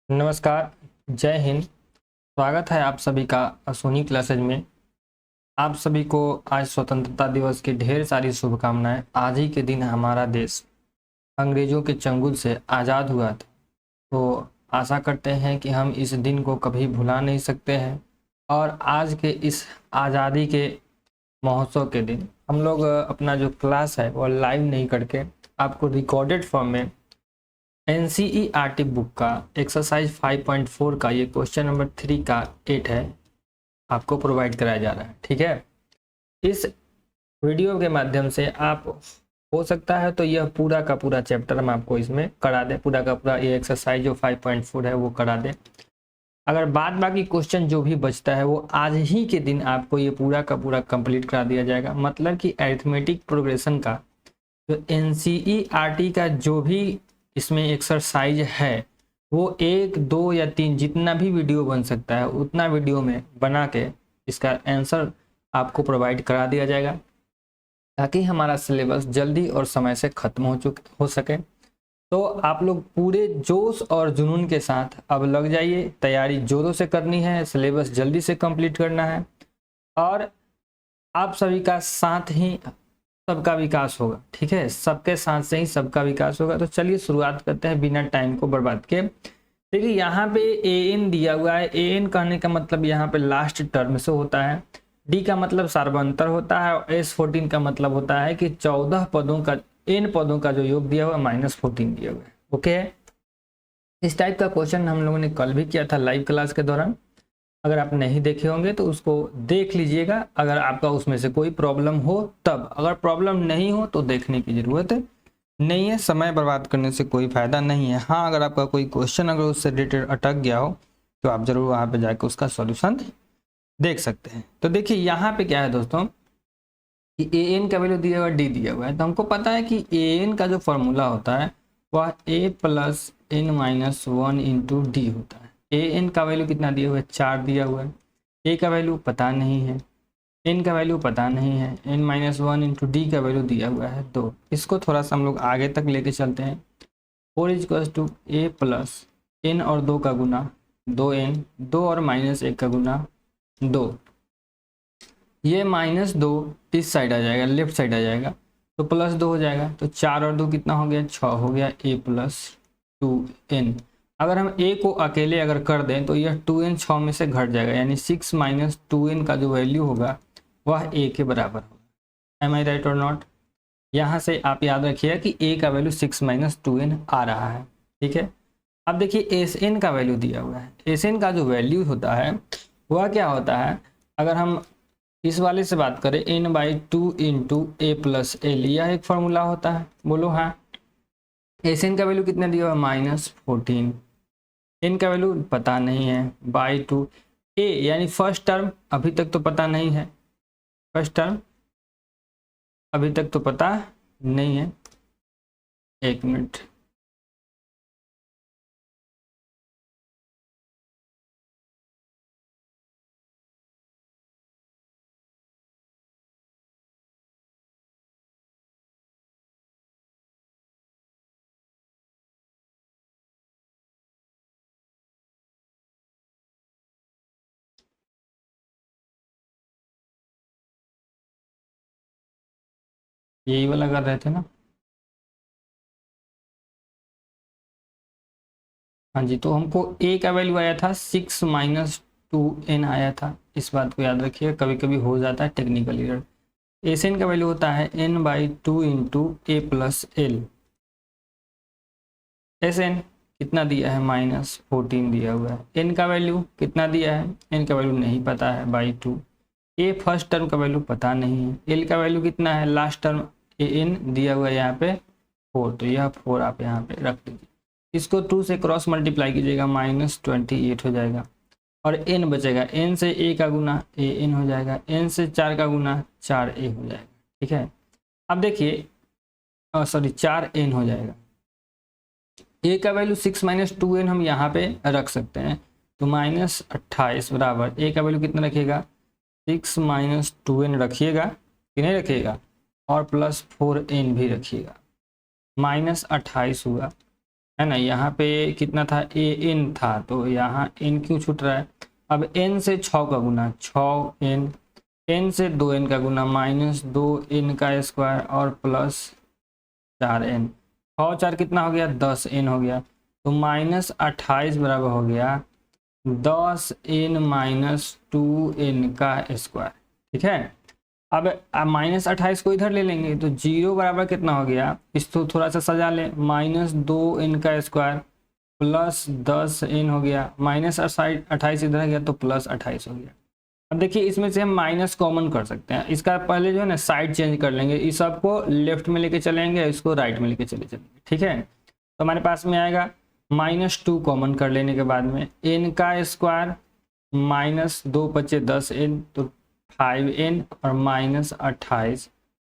नमस्कार, जय हिंद। स्वागत है आप सभी का अश्विनी क्लासेज में। आप सभी को आज स्वतंत्रता दिवस की ढेर सारी शुभकामनाएं। आज ही के दिन हमारा देश अंग्रेजों के चंगुल से आज़ाद हुआ था, तो आशा करते हैं कि हम इस दिन को कभी भुला नहीं सकते हैं। और आज के इस आज़ादी के महोत्सव के दिन हम लोग अपना जो क्लास है वो लाइव नहीं करके आपको रिकॉर्डेड फॉर्म में एनसीईआरटी बुक का एक्सरसाइज 5.4 का ये क्वेश्चन नंबर 3 का 8 है, आपको प्रोवाइड कराया जा रहा है। ठीक है, इस वीडियो के माध्यम से आप हो सकता है तो यह पूरा का पूरा चैप्टर हम आपको इसमें करा दें, पूरा का पूरा ये एक्सरसाइज जो 5.4 है वो करा दें। अगर बाद बाकी क्वेश्चन जो भी बचता है वो आज ही के दिन आपको ये पूरा का पूरा कंप्लीट करा दिया जाएगा। मतलब कि अरिथमेटिक प्रोग्रेशन का जो एनसीईआरटी का जो भी इसमें एक्सरसाइज है वो 1, 2 या 3 जितना भी वीडियो बन सकता है उतना वीडियो में बना के इसका आंसर आपको प्रोवाइड करा दिया जाएगा, ताकि हमारा सिलेबस जल्दी और समय से ख़त्म हो सके। तो आप लोग पूरे जोश और जुनून के साथ अब लग जाइए, तैयारी जोरों से करनी है, सिलेबस जल्दी से कंप्लीट करना है और आप सभी का साथ ही सबका विकास होगा। ठीक है, सबके साथ से ही सबका विकास होगा। तो चलिए शुरुआत करते हैं बिना टाइम को बर्बाद के। देखिए यहाँ पे ए एन दिया हुआ है। ए एन कहने का मतलब यहाँ पे लास्ट टर्म से होता है। डी का मतलब सार्वंतर होता है और S14 का मतलब होता है कि 14 पदों का n पदों का जो योग दिया हुआ है -14 दिया हुआ है। ओके, इस टाइप का क्वेश्चन हम लोगों ने कल भी किया था लाइव क्लास के दौरान। अगर आप नहीं देखे होंगे तो उसको देख लीजिएगा, अगर आपका उसमें से कोई प्रॉब्लम हो तब। अगर प्रॉब्लम नहीं हो तो देखने की ज़रूरत नहीं है, समय बर्बाद करने से कोई फ़ायदा नहीं है। हाँ, अगर आपका कोई क्वेश्चन अगर उससे रिलेटेड अटक गया हो तो आप ज़रूर वहाँ पे जाकर उसका सॉल्यूशन देख सकते हैं। तो देखिए यहाँ पे क्या है दोस्तों कि ए एन का वैल्यू दिया हुआ, डी दिया हुआ है। तो हमको पता है कि ए एन का जो फॉर्मूला होता है वह a + n-1 इंटू डी होता है। ए एन का वैल्यू कितना दिया हुआ है? 4 दिया हुआ है। ए का वैल्यू पता नहीं है, एन का वैल्यू पता नहीं है, n-1 इंटू डी का वैल्यू दिया हुआ है 2। इसको थोड़ा सा हम लोग आगे तक लेके चलते हैं। 4 = a + n और 2 का गुना 2n, 2 और -1 का गुना 2। ये -2 इस साइड आ जाएगा, लेफ्ट साइड आ जाएगा, तो +2 हो जाएगा। तो 4 और 2 कितना हो गया? 6 हो गया। a + 2n। अगर हम a को अकेले अगर कर दें तो यह 2n 6 में से घट जाएगा, यानी 6 - 2n का जो वैल्यू होगा वह a के बराबर होगा। एम आई राइट और नॉट? यहाँ से आप याद रखिए कि a का वैल्यू 6 - 2n आ रहा है। ठीक है, अब देखिए एस एन का वैल्यू दिया हुआ है। एस एन का जो वैल्यू होता है वह क्या होता है? अगर हम इस वाले से बात करें n/2 इंटू a + l, यह एक फॉर्मूला होता है। बोलो हाँ। एस एन का वैल्यू कितना दिया हुआ? -14। एन का वैल्यू पता नहीं है, /2। ए यानी फर्स्ट टर्म अभी तक तो पता नहीं है, फर्स्ट टर्म अभी तक तो पता नहीं है। एक मिनट, यही वाला कर रहे थे ना? हाँ जी, तो हमको ए का वैल्यू आया था 6 - 2n आया था। इस बात को याद रखिए, कभी कभी हो जाता है टेक्निकल एरर। एस एन का वैल्यू होता है n/2 into a + l। S N कितना दिया है? -14 दिया हुआ है। एन का वैल्यू कितना दिया है? एन का वैल्यू नहीं पता है, /2। ए फर्स्ट टर्म का वैल्यू पता नहीं है। एल का वैल्यू कितना है? लास्ट टर्म ए एन दिया हुआ है यहाँ पे 4, तो यह 4 आप यहाँ पे रख दीजिए। इसको 2 से क्रॉस मल्टीप्लाई कीजिएगा, -28 हो जाएगा। और एन बचेगा, एन से ए का गुना ए एन हो जाएगा, एन से 4 का गुना 4a हो जाएगा। ठीक है, अब देखिए सॉरी 4n हो जाएगा। ए का वैल्यू 6 - 2n हम यहाँ पे रख सकते हैं, तो -28 बराबर ए का वैल्यू कितना रखिएगा? 6 - 2n रखिएगा कि नहीं रखिएगा, और +4n भी रखिएगा। -28 हुआ, है ना। यहाँ पे कितना था, ए एन था, तो यहाँ एन क्यों छूट रहा है। अब एन से 6 का गुना 6n, एन से 2n का गुना -2n का स्क्वायर और प्लस 4n, 6 4 कितना हो गया 10n हो गया, तो -28 बराबर हो गया 10n - 2n का स्क्वायर। ठीक है, अब -28 को इधर ले लेंगे तो 0 बराबर कितना हो गया, इसको थोड़ा सा सजा ले, -2n का स्क्वायर प्लस 10n हो गया, -28 इधर गया तो +28 हो गया। अब देखिए इसमें से हम माइनस कॉमन कर सकते हैं, इसका पहले जो है ना साइड चेंज कर लेंगे, इस सबको लेफ्ट में लेके चलेंगे, इसको राइट में लेके चले चलेंगे। ठीक है, तो हमारे पास में आएगा -2 कॉमन कर लेने के बाद में n का स्क्वायर -2 बचे 10n तो 5n और -28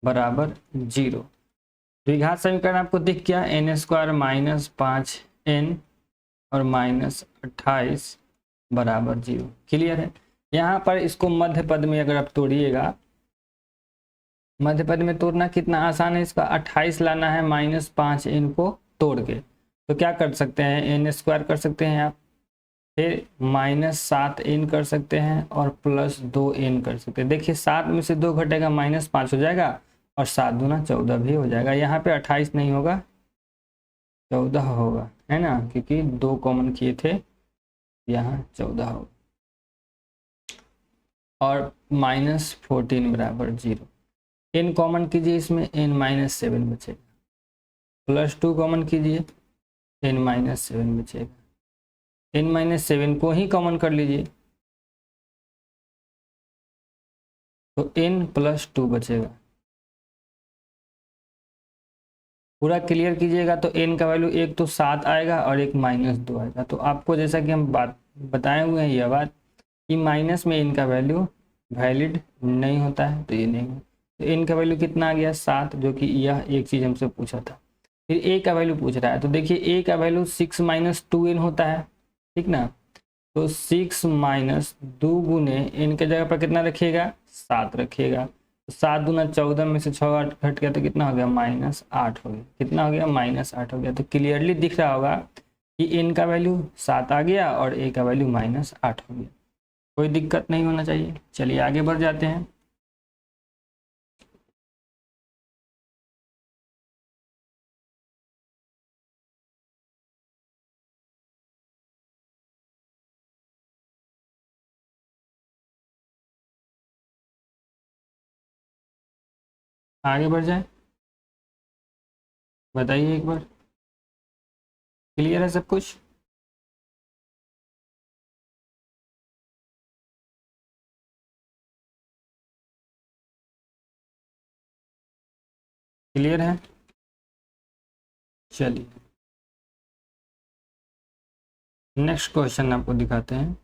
बराबर 0। द्विघात समीकरण आपको दिख गया, n² -5n और -28 बराबर 0। क्लियर है। यहाँ पर इसको मध्य पद में अगर आप तोड़िएगा, मध्य पद में तोड़ना कितना आसान है, इसका 28 लाना है -5n को तोड़ के, तो क्या कर सकते हैं, n² कर सकते हैं आप, फिर -7n कर सकते हैं और +2n कर सकते हैं। देखिए 7 में से 2 घटेगा -5 हो जाएगा और 7 दूना 14 भी हो जाएगा। यहाँ पे 28 नहीं होगा 14 होगा, है ना, क्योंकि 2 कॉमन किए थे, यहाँ 14 होगा और -14 बराबर 0। n कॉमन कीजिए, इसमें n-7 बचेगा, +2 कॉमन कीजिए, n-7 बचेगा, n-7 को ही कॉमन कर लीजिए तो n+2 बचेगा। पूरा क्लियर कीजिएगा तो n का वैल्यू एक तो 7 आएगा और एक -2 आएगा। तो आपको जैसा कि हम बात बताए हुए हैं यह बात कि माइनस में n का वैल्यू वैलिड नहीं होता है, तो ये नहीं है। तो n का वैल्यू कितना आ गया 7, जो कि यह एक चीज़ हमसे पूछा था। फिर a का वैल्यू पूछ रहा है, तो देखिए a का वैल्यू 6 - 2n होता है, ठीक ना, तो 6 - 2 गुने n के जगह पर कितना रखिएगा 7 रखिएगा, तो 7 दूना 14 में से 6 घट गया तो कितना हो गया -8 हो गया, कितना हो गया -8 हो गया। तो क्लियरली दिख रहा होगा कि n का वैल्यू 7 आ गया और a का वैल्यू -8 हो गया, कोई दिक्कत नहीं होना चाहिए। चलिए आगे बढ़ जाते हैं। आगे बढ़ जाए, बताइए एक बार, क्लियर है सब कुछ। क्लियर है, चलिए नेक्स्ट क्वेश्चन आपको दिखाते हैं।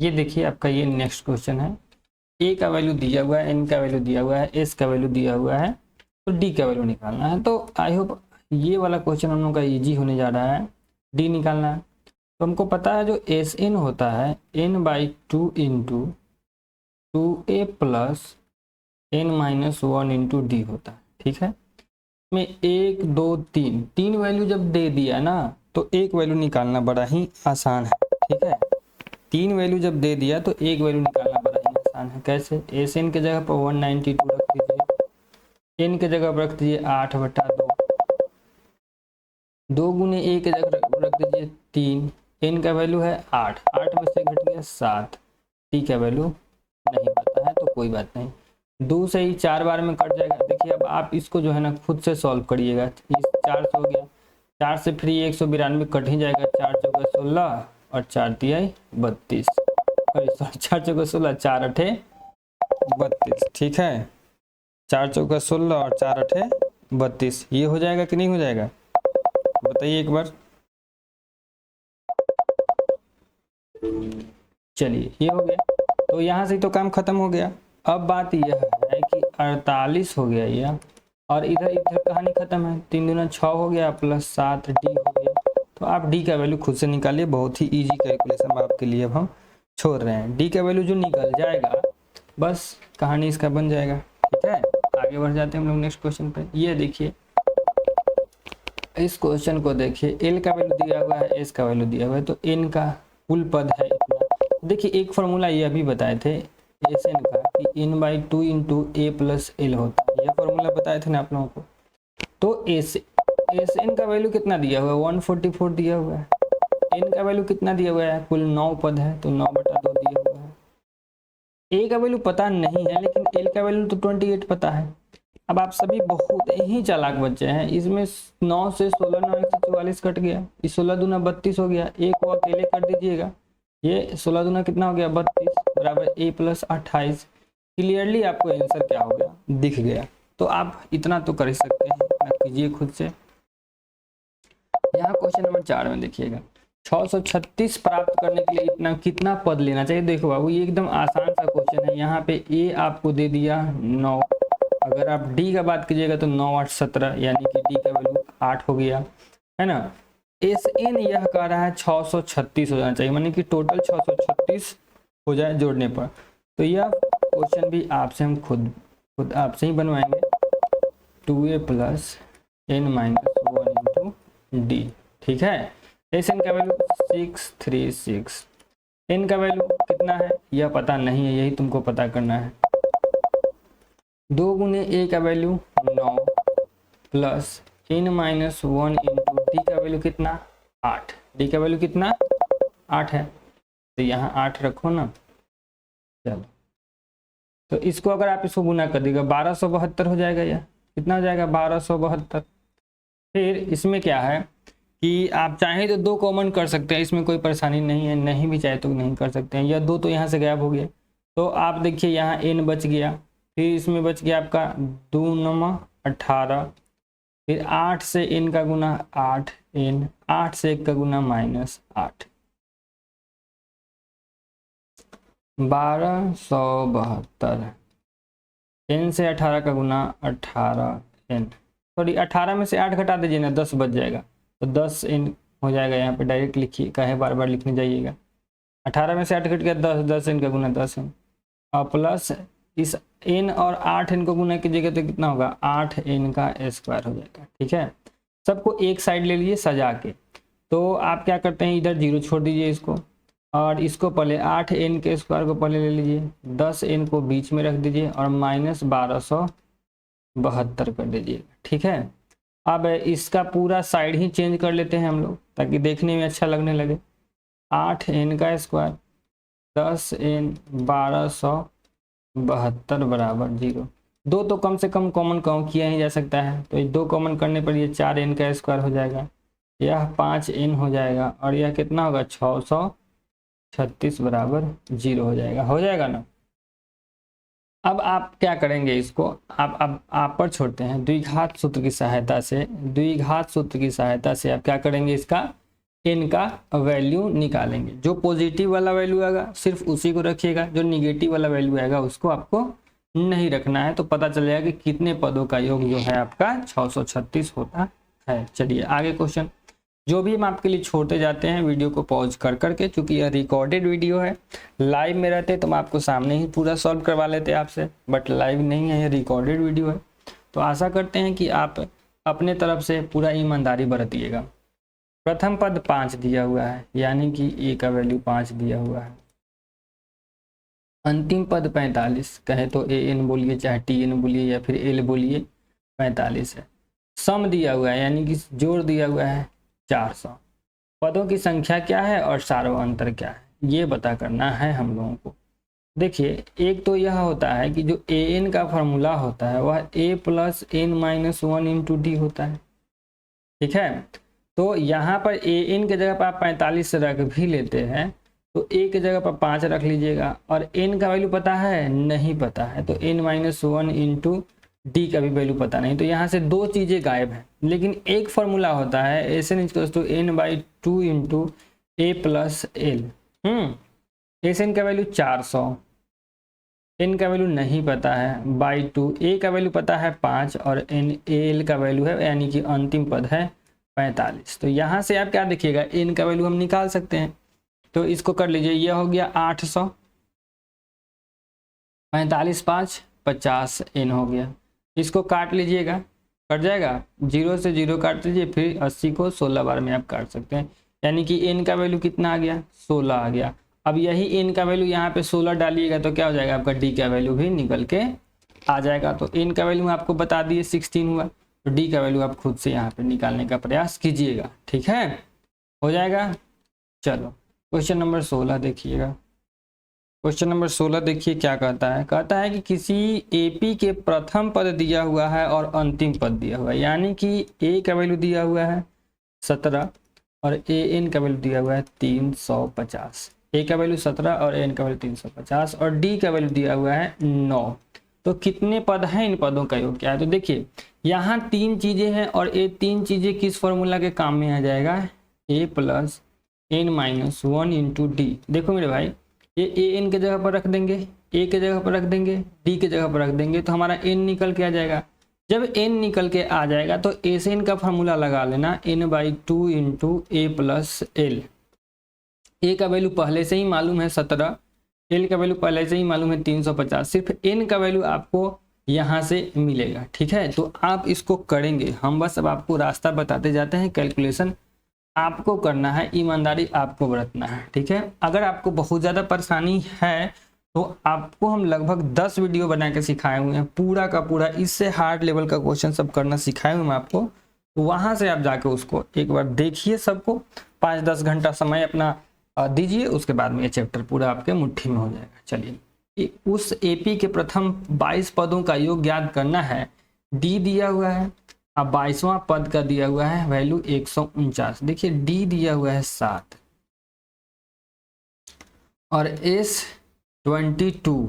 ये देखिए आपका ये नेक्स्ट क्वेश्चन है, a का वैल्यू दिया हुआ है, n का वैल्यू दिया हुआ है, s का वैल्यू दिया हुआ है, तो d का वैल्यू निकालना है। तो आई होप ये वाला क्वेश्चन हम लोग का इजी होने जा रहा है, d निकालना है। तो हमको पता है जो एस एन होता है n/2 into 2a plus n-1 into D होता है, ठीक है। में 1 2 3 तीन वैल्यू जब दे दिया ना तो एक वैल्यू निकालना बड़ा ही आसान है, ठीक है। 3 वैल्यू जब दे दिया तो एक वैल्यू निकालना बड़ा ही आसान है। कैसे, एस एन के जगह पर 192 रख दीजिए, n के जगह पर रख दीजिए 8/2, 2 गुने a के जगह रख दीजिए 3, n का वैल्यू है 8, 8 में से घट गया 7, t का वैल्यू नहीं पता है तो कोई बात नहीं, 2 से ही 4 बार में कट जाएगा। देखिए अब आप इसको जो है ना खुद से सॉल्व करिएगा, इस 4 से हो गया, 4 से फिर 192 कट ही जाएगा, 4 चौका 16 और 4 तिहाई 32, अरे सॉरी 4 चौका 16 4 अठे 32, ठीक है, 4 चौका 16 और 4 अठे 32, ये हो जाएगा कि नहीं हो जाएगा, बताइए एक बार। चलिए ये हो गया, तो यहाँ से तो काम खत्म हो गया। अब बात यह है कि 48 हो गया यह, और इधर इधर कहानी खत्म है, 3 दूना 6 हो गया प्लस 7 डी हो गया। तो आप डी का वैल्यू खुद से निकालिए, बहुत ही इजी कैलकुलेशन आपके लिए अब हम छोड़ रहे हैं, डी का वैल्यू जो निकल जाएगा बस कहानी इसका बन जाएगा। ठीक है, आगे बढ़ जाते हैं हम लोग नेक्स्ट क्वेश्चन पे। ये देखिए इस क्वेश्चन को देखिए, एल का वैल्यू दिया हुआ है, एस का वैल्यू दिया हुआ है, तो एन का कुल पद है इतना। देखिए एक फॉर्मूला ये अभी बताए थे एस एन का कि N by two into A plus L होता है, ये फॉर्मूला बताए थे ना आप लोगों को। तो एस एन का वैल्यू कितना दिया हुआ है, 144 दिया हुआ है। एन का वैल्यू कितना दिया हुआ है, कुल 9 पद है तो 9/2 दिया हुआ है। ए का वैल्यू पता नहीं है लेकिन एल का वैल्यू तो 28 पता है। अब आप सभी बहुत ही चालाक बच्चे हैं, इसमें 9 से 16, 9 से 44 कट गया, इस 16 दूना 32 हो गया, एक को अकेले कर दीजिएगा, ये 16 दूना कितना हो गया 32 बराबर ए प्लस 28। क्लियरली आपको आंसर क्या हो गया दिख गया। तो आप इतना तो कर ही सकते हैं, इतना कीजिए खुद से। यहाँ क्वेश्चन नंबर 4 में देखिएगा 636 प्राप्त करने के लिए इतना कितना पद लेना चाहिए। देखो बाबू ये एकदम आसान सा क्वेश्चन है। यहाँ पे ए आपको दे दिया 9, अगर आप डी का बात कीजिएगा तो 9 8 17 यानी कि डी का वैल्यू 8 हो गया है ना। एस एन यह कह रहा है 636 हो जाना चाहिए, मानी कि टोटल 636 हो जाए जोड़ने पर। तो यह क्वेश्चन भी आपसे हम खुद आपसे ही बनवाएंगे। 2a plus n minus 1 into D. ठीक है, एस एन का वैल्यू 636, एन का वैल्यू कितना है यह पता नहीं है, यही तुमको पता करना है। 2 गुने ए का value 9 plus n minus 1 into D का वैल्यू कितना 8, डी का वैल्यू कितना 8 है, तो यहाँ 8 रखो ना। चलो तो इसको अगर आप इसको गुना कर देगा 1272 हो जाएगा, यह कितना हो जाएगा 1272। फिर इसमें क्या है कि आप चाहें तो 2 कॉमन कर सकते हैं, इसमें कोई परेशानी नहीं है, नहीं भी चाहे तो नहीं कर सकते हैं। यह 2 तो यहाँ से गायब हो गया, तो आप देखिए यहाँ n बच गया, फिर इसमें बच गया आपका 2 9 18, फिर 8 से n का गुना 8 n, 8 से 1 का गुना -8, 1272, n से 18 का गुना 18 n, सॉरी 18 में से 8 घटा दीजिए ना 10 बच जाएगा, तो 10 n हो जाएगा। यहाँ पे डायरेक्ट लिखिए, काहे बार बार लिखने जाइएगा। 18 में से 8 घट गया 10, 10 n का गुना 10 n, और प्लस इस n और 8 n को गुना कीजिएगा तो कितना होगा 8 n का स्क्वायर हो जाएगा। ठीक है, सबको एक साइड ले लीजिए सजा के। तो आप क्या करते हैं, इधर 0 छोड़ दीजिए इसको, और इसको पहले 8 n के स्क्वायर को पहले ले लीजिए, 10 n को बीच में रख दीजिए और -1272 कर दीजिए। ठीक है, अब इसका पूरा साइड ही चेंज कर लेते हैं हम लोग ताकि देखने में अच्छा लगने लगे। 8 n का स्क्वायर 10 n 1272 बराबर 0। 2 तो कम से कम कॉमन किया ही जा सकता है, तो 2 कॉमन करने पर ये 4 n का स्क्वायर हो जाएगा, यह 5 n हो जाएगा, और यह कितना होगा 636 बराबर 0 हो जाएगा ना। अब आप क्या करेंगे, इसको आप पर छोड़ते हैं, द्विघात सूत्र की सहायता से आप क्या करेंगे, इसका n का वैल्यू निकालेंगे। जो पॉजिटिव वाला वैल्यू आएगा सिर्फ उसी को रखिएगा, जो निगेटिव वाला वैल्यू आएगा उसको आपको नहीं रखना है। तो पता चल जाएगा कि कितने पदों का योग जो है आपका 636 होता है। चलिए आगे क्वेश्चन, जो भी हम आपके लिए छोड़ते जाते हैं वीडियो को पॉज कर करके, क्योंकि यह रिकॉर्डेड वीडियो है। लाइव में रहते तो हम आपको सामने ही पूरा सॉल्व करवा लेते आपसे, बट लाइव नहीं है, यह रिकॉर्डेड वीडियो है। तो आशा करते हैं कि आप अपने तरफ से पूरा ईमानदारी बरतिएगा। प्रथम पद 5 दिया हुआ है, यानी कि ए का वैल्यू 5 दिया हुआ है। अंतिम पद 45, कहे तो ए एन बोलिए चाहे टी एन बोलिए या फिर एल बोलिए, 45 है। सम दिया हुआ है, यानी कि जोड़ दिया हुआ है 400। पदों की संख्या क्या है और सार्वअंतर क्या है, ये पता करना है हम लोगों को। देखिए एक तो यह होता है कि जो ए एन का फॉर्मूला होता है वह A plus N minus 1 into D होता है। ठीक है, तो यहाँ पर ए एन के जगह पर आप 45 रख भी लेते हैं, तो ए के जगह पर 5 रख लीजिएगा, और एन का वैल्यू पता है नहीं पता है, तो एन माइनस 1 इंटू डी का भी वैल्यू पता नहीं। तो यहाँ से 2 चीज़ें गायब हैं, लेकिन एक फॉर्मूला होता है S N equals to n by 2 into A plus L. S N का वैल्यू 400, एन का वैल्यू नहीं पता है बाई 2, ए का वैल्यू पता है 5 और एन एल का वैल्यू है, यानी कि अंतिम पद है 45। तो यहाँ से आप क्या देखिएगा, एन का वैल्यू हम निकाल सकते हैं। तो इसको कर लीजिए, ये हो गया 800, 45 5 50 n हो गया। इसको काट लीजिएगा, कट जाएगा, 0 से 0 काट लीजिए, फिर 80 को 16 बार में आप काट सकते हैं, यानी कि n का वैल्यू कितना आ गया, 16 आ गया। अब यही n का वैल्यू यहाँ पे 16 डालिएगा तो क्या हो जाएगा, आपका d का वैल्यू भी निकल के आ जाएगा। तो n का वैल्यू आपको बता दिए 16 हुआ, तो d का वैल्यू आप खुद से यहाँ पे निकालने का प्रयास कीजिएगा, ठीक है, हो जाएगा। चलो क्वेश्चन नंबर 16 देखिएगा। क्वेश्चन नंबर 16 देखिए क्या कहता है, कहता है कि किसी एपी के प्रथम पद दिया हुआ है और अंतिम पद दिया हुआ है, यानी कि ए का वैल्यू दिया हुआ है 17 और ए एन का वैल्यू दिया हुआ है 350। ए का वैल्यू 17 और एन का वैल्यू 350 और डी का वैल्यू दिया हुआ है 9। तो कितने पद हैं, इन पदों का योग क्या है। तो देखिए यहाँ 3 चीजें हैं और ये 3 चीजें किस फॉर्मूला के काम में आ जाएगा, a plus N minus 1 into D. देखो मेरे भाई, ये ए एन के जगह पर रख देंगे, ए के जगह पर रख देंगे, डी के जगह पर रख देंगे, तो हमारा एन निकल के आ जाएगा। जब एन निकल के आ जाएगा तो ए से एन का फार्मूला लगा लेना, n/2 into A plus L. ए का वैल्यू पहले से ही मालूम है 17, एल का वैल्यू पहले से ही मालूम है 350, सिर्फ एन का वैल्यू आपको यहाँ से मिलेगा, ठीक है। तो आप इसको करेंगे, हम बस अब आपको रास्ता बताते जाते हैं, कैलकुलेशन आपको करना है, ईमानदारी आपको बरतना है, ठीक है। अगर आपको बहुत ज़्यादा परेशानी है तो आपको हम लगभग 10 वीडियो बना के सिखाए हुए हैं, पूरा का पूरा इससे हार्ड लेवल का क्वेश्चन सब करना सिखाए हुए हैं आपको। तो वहाँ से आप जाके उसको एक बार देखिए, सबको 5-10 घंटा समय अपना दीजिए, उसके बाद में ये चैप्टर पूरा आपके मुट्ठी में हो जाएगा। चलिए, उस एपी के प्रथम 22 पदों का योग ज्ञात करना है। डी दिया हुआ है, अब 22वां पद का दिया हुआ है वैल्यू 149। देखिए डी दिया हुआ है 7 और S22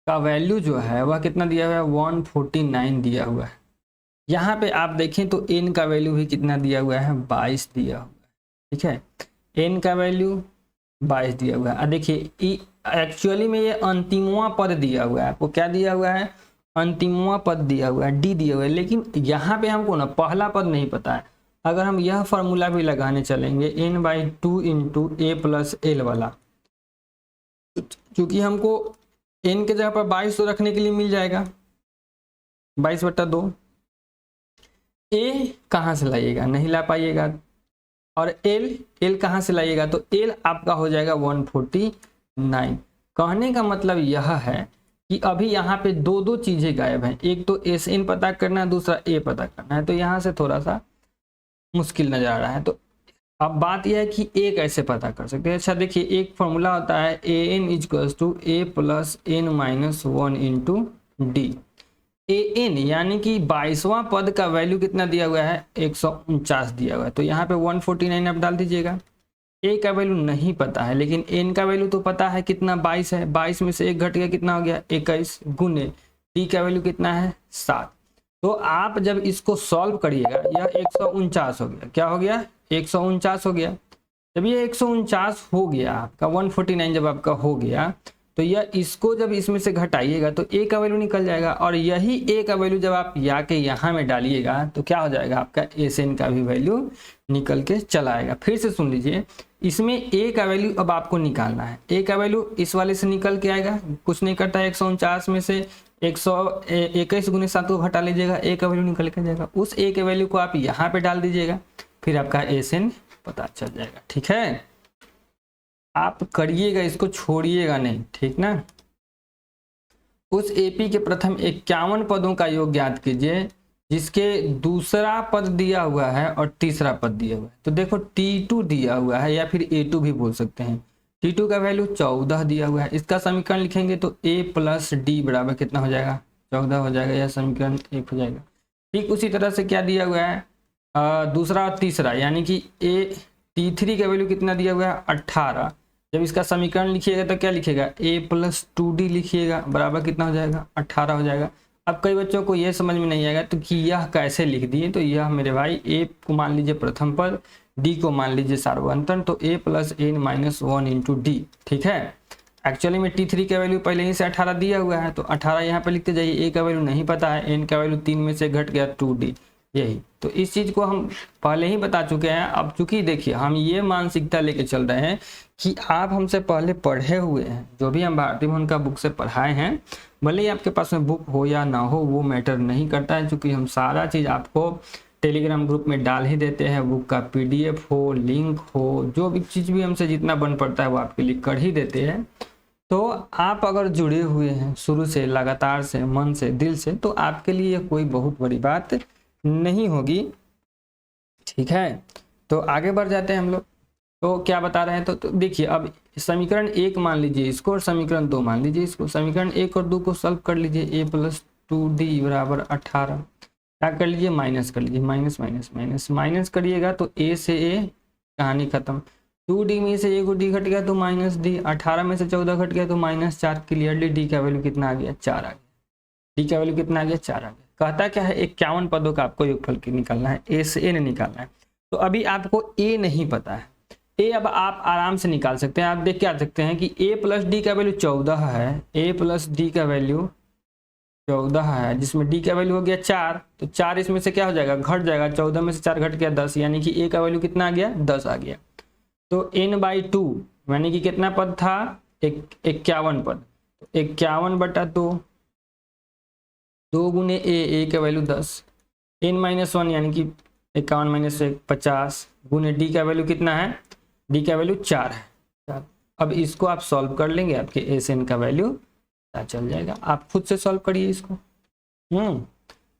का वैल्यू जो है वह कितना दिया हुआ है, 149 दिया हुआ है। यहाँ पे आप देखें तो n का वैल्यू भी कितना दिया हुआ है, 22 दिया हुआ है, ठीक है। n का वैल्यू 22 दिया हुआ है। देखिए एक्चुअली में ये अंतिमवां पद दिया हुआ है, आपको क्या दिया हुआ है, अंतिमवां पद दिया हुआ है, डी दिया हुआ है, लेकिन यहाँ पे हमको ना पहला पद नहीं पता है। अगर हम यह फॉर्मूला भी लगाने चलेंगे n/2 into A plus L वाला, क्योंकि हमको n के जगह पर 22 रखने के लिए मिल जाएगा, 22/2। ए कहाँ से लाइएगा, नहीं ला पाइएगा, और एल कहाँ से लाइएगा, तो एल आपका हो जाएगा 149। कहने का मतलब यह है कि अभी यहाँ पे दो चीजें गायब हैं, एक तो एस एन पता करना है, दूसरा ए पता करना है, तो यहाँ से थोड़ा सा मुश्किल नजर आ रहा है। तो अब बात यह है कि ए कैसे पता कर सकते हैं। अच्छा देखिए, एक फॉर्मूला होता है A N equals to A plus N minus 1 into D. A N यानी कि 22वां पद का वैल्यू कितना दिया हुआ है, 149 दिया हुआ है, तो यहाँ पे 149 आप डाल दीजिएगा। ए का वैल्यू नहीं पता है, लेकिन एन का वैल्यू तो पता है, कितना 22 है, 22 में से 1 घट गया, कितना हो गया 21, गुने डी का वैल्यू कितना है 7। तो आप जब इसको सॉल्व करिएगा, यह 149 हो गया, क्या हो गया 149 हो गया। जब ये 149 हो गया आपका, 149 जब आपका हो गया, तो यह इसको जब इसमें से घटाइएगा तो ए का वैल्यू निकल जाएगा, और यही ए का वैल्यू जब आप यहाँ में डालिएगा तो क्या हो जाएगा, आपका एस एन का भी वैल्यू निकल के चला आएगा। फिर से सुन लीजिए, इसमें ए का वैल्यू अब आपको निकालना है। ए का वैल्यू इस वाले से निकल के आएगा, कुछ नहीं करता है, 149 में से 121 गुने 7 को घटा लीजिएगा, ए का वैल्यू निकल के जाएगा। उस ए के वैल्यू को आप यहाँ पे डाल दीजिएगा, फिर आपका एस एन पता चल जाएगा, ठीक है। आप करिएगा, इसको छोड़िएगा नहीं, ठीक ना। उस एपी के प्रथम 51 पदों का योग ज्ञात कीजिए जिसके दूसरा पद दिया हुआ है और तीसरा पद दिया हुआ है। तो देखो T2 दिया हुआ है, या फिर A2 भी बोल सकते हैं। T2 का वैल्यू 14 दिया हुआ है, इसका समीकरण लिखेंगे तो A प्लस डी बराबर कितना हो जाएगा, 14 हो जाएगा, यह समीकरण 1 हो जाएगा। ठीक उसी तरह से क्या दिया हुआ है, दूसरा और तीसरा, यानी कि T3 का वैल्यू कितना दिया हुआ है 18। जब इसका समीकरण लिखिएगा तो क्या लिखिएगा, A प्लस 2D लिखिएगा, बराबर कितना हो जाएगा 18 हो जाएगा। अब कई बच्चों को यह समझ में नहीं आएगा तो कि यह कैसे लिख दिए, तो यह मेरे भाई A को मान लीजिए प्रथम पद, D को मान लीजिए सार्वंतन, तो A plus N minus 1 into D, ठीक है। एक्चुअली में T3 का वैल्यू पहले ही से 18 दिया हुआ है, तो 18 यहाँ पे लिखते जाइए। A का वैल्यू नहीं पता है, N का वैल्यू 3 में से घट गया 2D, यही तो इस चीज को हम पहले ही बता चुके हैं। अब चूंकि देखिए हम ये मानसिकता लेके चल रहे हैं कि आप हमसे पहले पढ़े हुए हैं, जो भी हम भारती भवन का बुक से पढ़ाए हैं, भले ही आपके पास में बुक हो या ना हो वो मैटर नहीं करता है, क्योंकि हम सारा चीज़ आपको टेलीग्राम ग्रुप में डाल ही देते हैं। बुक का पीडीएफ हो, लिंक हो, जो भी चीज़ भी हमसे जितना बन पड़ता है वो आपके लिए कर ही देते हैं। तो आप अगर जुड़े हुए हैं शुरू से, लगातार से, मन से, दिल से, तो आपके लिए कोई बहुत बड़ी बात नहीं होगी। ठीक है, तो आगे बढ़ जाते हैं हम लोग। तो क्या बता रहे हैं, तो देखिए अब समीकरण 1 मान लीजिए इसको और समीकरण 2 मान लीजिए इसको। समीकरण 1 और 2 को सॉल्व कर लीजिए। a + 2d बराबर 18। क्या कर लीजिए, माइनस कर लीजिए। माइनस माइनस माइनस माइनस करिएगा तो a से a कहानी खत्म। 2d में से a को d घट गया तो -d, 18 में से 14 घट गया तो -4। क्लियरली d का वैल्यू कितना आ गया, 4 आ गया। d का वैल्यू कितना आ गया, 4 आ गया। कहता क्या है, 51 पदों का आपको योगफल की निकालना है, a से n निकालना है। तो अभी आपको a नहीं पता है, a अब आप आराम से निकाल सकते हैं। आप देख के आ सकते हैं कि a + d का वैल्यू 14 है, a + d का वैल्यू 14 है, जिसमें d का वैल्यू हो गया 4। तो 4 इसमें से क्या हो जाएगा, घट जाएगा। 14 में से 4 घट गया 10, यानी कि a का वैल्यू कितना आ गया, 10 आ गया। तो n/2 यानी कि कितना पद था, 51 पद। 51/2, 2 गुने a का वैल्यू 10, n-1 यानी कि 51 - 1 50, गुने d का वैल्यू कितना है, d का वैल्यू 4 है। 4। अब इसको आप सॉल्व कर लेंगे, आपके SN का वैल्यू पता चल जाएगा। आप खुद से सॉल्व करिए इसको।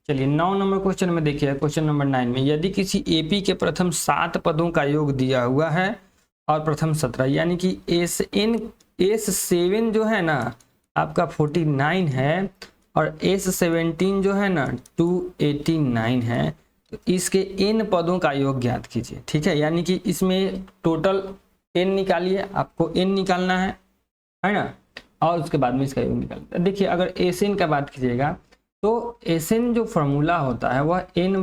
चलिए 9 नंबर क्वेश्चन में देखिए, क्वेश्चन नंबर 9 में, यदि किसी AP के प्रथम 7 पदों का योग दिया हुआ है और प्रथम 17, यानी कि S7 जो है ना आपका 49 है और S17 जो है ना 289 है, तो इसके n पदों का योग ज्ञात कीजिए। ठीक है, यानी कि इसमें टोटल n निकालिए, आपको n निकालना है ना, और उसके बाद में इसका योग निकालना है। देखिए अगर SN का बात कीजिएगा तो SN जो फॉर्मूला होता है वह n/2 ×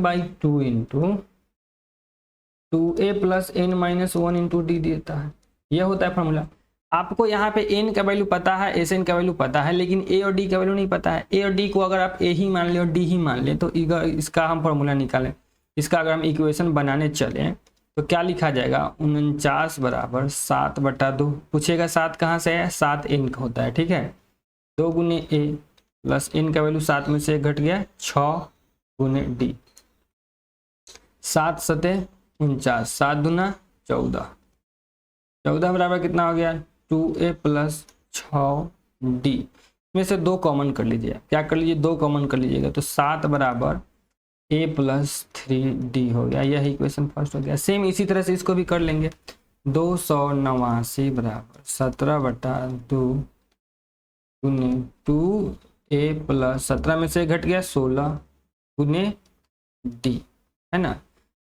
2a + n-1 × d देता है। यह होता है फॉर्मूला। आपको यहाँ पे n का वैल्यू पता है, SN का वैल्यू पता है, लेकिन a और d का वैल्यू नहीं पता है। a और d को अगर आप a ही मान ले और d ही मान ले तो इसका हम फॉर्मूला निकालें, इसका अगर हम इक्वेशन बनाने चलें तो क्या लिखा जाएगा, 49 बराबर 7/2। पूछेगा 7 कहाँ से है, 7 n होता है। ठीक है, 2 गुने a प्लस n का वैल्यू 7 में से 1 घट गया, 6 गुने d, 7 × 7 49, 7 दूना 14, 14 बराबर कितना हो गया, 2a + 6d। इसमें से 2 कॉमन कर लीजिए। क्या कर लीजिए, 2 कॉमन कर लीजिएगा तो 7 बराबर a + 3d हो गया। यह इक्वेशन फर्स्ट हो गया। सेम इसी तरह से इसको भी कर लेंगे। 289 बराबर 17/2 गुने 2a + 17 में से घट गया 16 गुने d, है ना।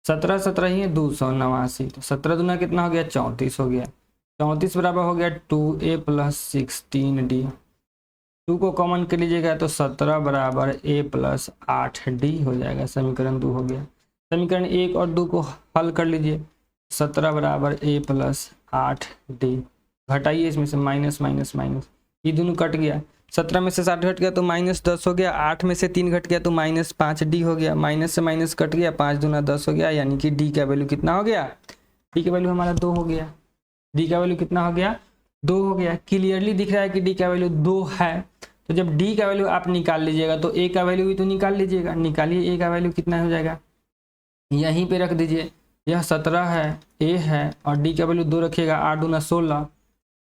17 17 ही है, 289, तो 17 दूना कितना हो गया, 34 हो गया। 34 बराबर हो गया 2a + 16d। 2 को कॉमन कर लीजिएगा तो 17 बराबर a + 8d हो जाएगा। समीकरण 2 हो गया। समीकरण 1 और 2 को हल कर लीजिए। 17 बराबर a + 8d, घटाइए इसमें से माइनस माइनस माइनस, ये दोनों कट गया। 17 में से 60 घट गया तो -10 हो गया। 8 में से 3 घट गया तो -5d हो गया। माइनस से माइनस कट गया, 5 दूना 10 हो गया, यानी कि d का वैल्यू कितना हो गया, d का वैल्यू हमारा 2 हो गया। d का वैल्यू कितना हो गया, 2 हो गया। क्लियरली दिख रहा है कि d का वैल्यू 2 है। तो जब d का वैल्यू आप निकाल लीजिएगा तो a का वैल्यू भी तो निकाल लीजिएगा। निकालिए, a का वैल्यू कितना हो जाएगा, यहीं पे रख दीजिए। यह 17 है, a है, और d का वैल्यू 2 रखिएगा, 8 दूना 16,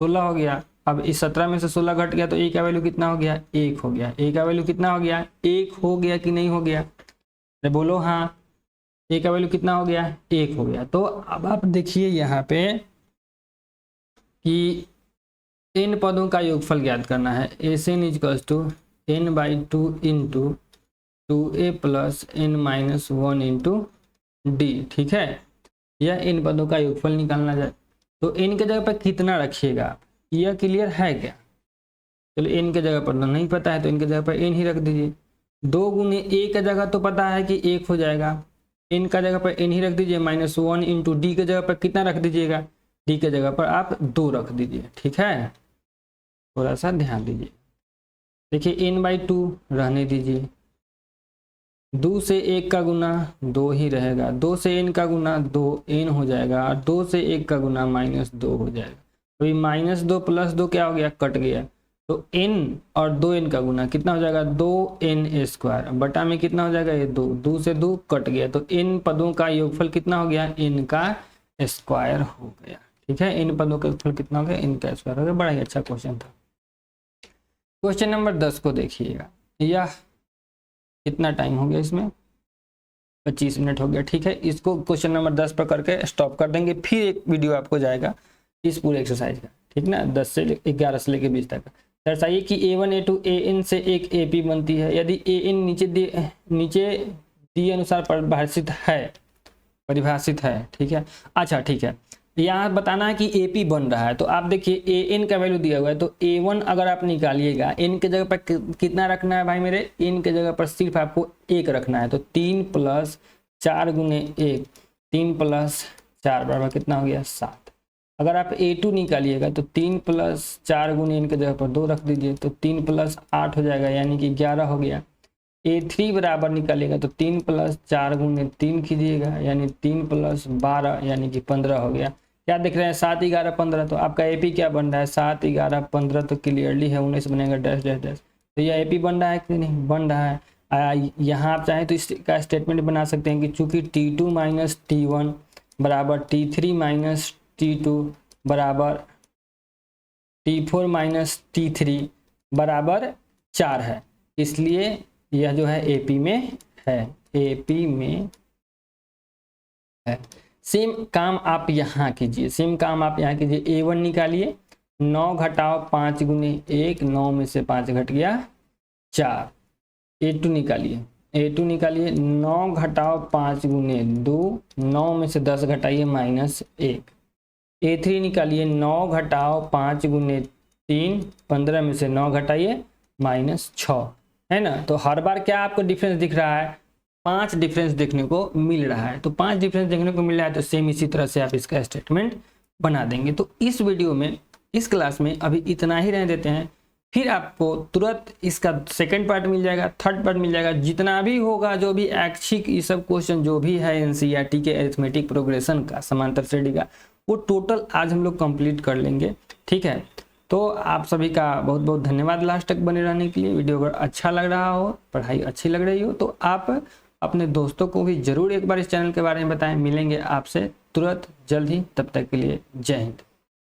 16 हो गया। अब इस 17 में से 16 घट गया तो a का वैल्यू कितना हो गया, 1 हो गया। a का वैल्यू कितना हो गया, 1 हो गया कि नहीं हो गया, अरे बोलो हाँ। a का वैल्यू कितना हो गया, 1 हो गया। तो अब आप देखिए यहाँ पे कि n पदों का योगफल ज्ञात करना है। SN = n/2 × 2a + n-1 × d। ठीक है, यह n पदों का योगफल निकालना जाए तो n के जगह पर कितना रखिएगा आप, यह क्लियर है क्या। चलो n के जगह पर तो नहीं पता है तो n के जगह पर n ही रख दीजिए। 2 गुने a का जगह तो पता है कि 1 हो जाएगा, n का जगह पर n ही रख दीजिए। -1 × d के जगह पर कितना रख दीजिएगा, d के जगह पर आप 2 रख दीजिए। ठीक है, थोड़ा सा ध्यान दीजिए। देखिए n/2 रहने दीजिए, 2 से 1 का गुना 2 ही रहेगा, 2 से n का गुना 2n हो जाएगा, और 2 से 1 का गुना -2 हो जाएगा। तो ये -2 + 2 क्या हो गया, कट गया। तो n और 2n का गुना कितना हो जाएगा, 2n² बटा में कितना हो जाएगा, ये 2 से 2 कट गया। तो इन पदों का योगफल कितना हो गया, n का स्क्वायर हो गया। ठीक है, इन पदों का योगफल कितना हो गया, n का स्क्वायर हो गया। बड़ा ही अच्छा क्वेश्चन था। क्वेश्चन नंबर 10 को देखिएगा। यह कितना टाइम हो गया, इसमें 25 मिनट हो गया। ठीक है, इसको क्वेश्चन नंबर 10 पर करके स्टॉप कर देंगे, फिर एक वीडियो आपको जाएगा इस पूरे एक्सरसाइज का। ठीक ना, 10 से 11 से लेकर 20 तक। दर्शाइए कि A1 A2 AN से एक AP बनती है। यदि AN नीचे दिए अनुसार परिभाषित है। ठीक है, अच्छा ठीक है, यहाँ बताना है कि AP बन रहा है। तो आप देखिए AN का वैल्यू दिया हुआ है, तो A1 अगर आप निकालिएगा, N के जगह पर कितना रखना है भाई मेरे, N के जगह पर सिर्फ आपको 1 रखना है। तो 3 + 4 × 1, 3 + 4 बराबर कितना हो गया, 7। अगर आप A2 निकालिएगा तो 3 + 4 × N के जगह पर 2 रख दीजिए, तो 3 + 8 हो जाएगा, यानी कि 11 हो गया। A3 बराबर निकालिएगा तो 3 + 4 × 3 कीजिएगा, यानी 3 + 12 यानी कि 15 हो गया। क्या देख रहे हैं, 7 11 15। तो आपका AP क्या बन रहा है, 7 11 15, तो क्लियरली है 19 बनेगा डैश डैश डैश। तो यह AP बन रहा है कि नहीं, बन रहा है। यहाँ आप चाहें तो इसका स्टेटमेंट बना सकते हैं कि चूंकि T2 - T1 बराबर T3 - T2 बराबर T4 - T3 बराबर 4 है, इसलिए यह जो है AP में है, AP में है। सेम काम आप यहाँ कीजिए, A1 निकालिए, 9 घटाओ 5 × 1, 9 में से 5 घट गया 4। A2 निकालिए, 9 घटाओ 5 × 2, 9 में से 10 घटाइए -1। A3 निकालिए, 9 घटाओ 5 × 3, 15 में से 9 घटाइए -6, है ना। तो हर बार क्या आपको डिफरेंस दिख रहा है, 5 डिफरेंस देखने को मिल रहा है। तो 5 डिफरेंस देखने को मिल रहा है, तो सेम इसी तरह से आप इसका स्टेटमेंट बना देंगे। तो इस वीडियो में, इस क्लास में अभी इतना ही रहने देते हैं, फिर आपको तुरंत इसका सेकंड पार्ट मिल जाएगा, थर्ड पार्ट मिल जाएगा। जितना भी होगा, जो भी ऐच्छिक ये सब क्वेश्चन जो भी है NCERT के अरिथमेटिक प्रोग्रेशन का, समांतर श्रेणी का, वो टोटल आज हम लोग कंप्लीट कर लेंगे। ठीक है, तो आप सभी का बहुत बहुत धन्यवाद लास्ट तक बने रहने के लिए। वीडियो अगर अच्छा लग रहा हो, पढ़ाई अच्छी लग रही हो, तो आप अपने दोस्तों को भी जरूर एक बार इस चैनल के बारे में बताएं। मिलेंगे आपसे तुरंत जल्द ही, तब तक के लिए जय हिंद।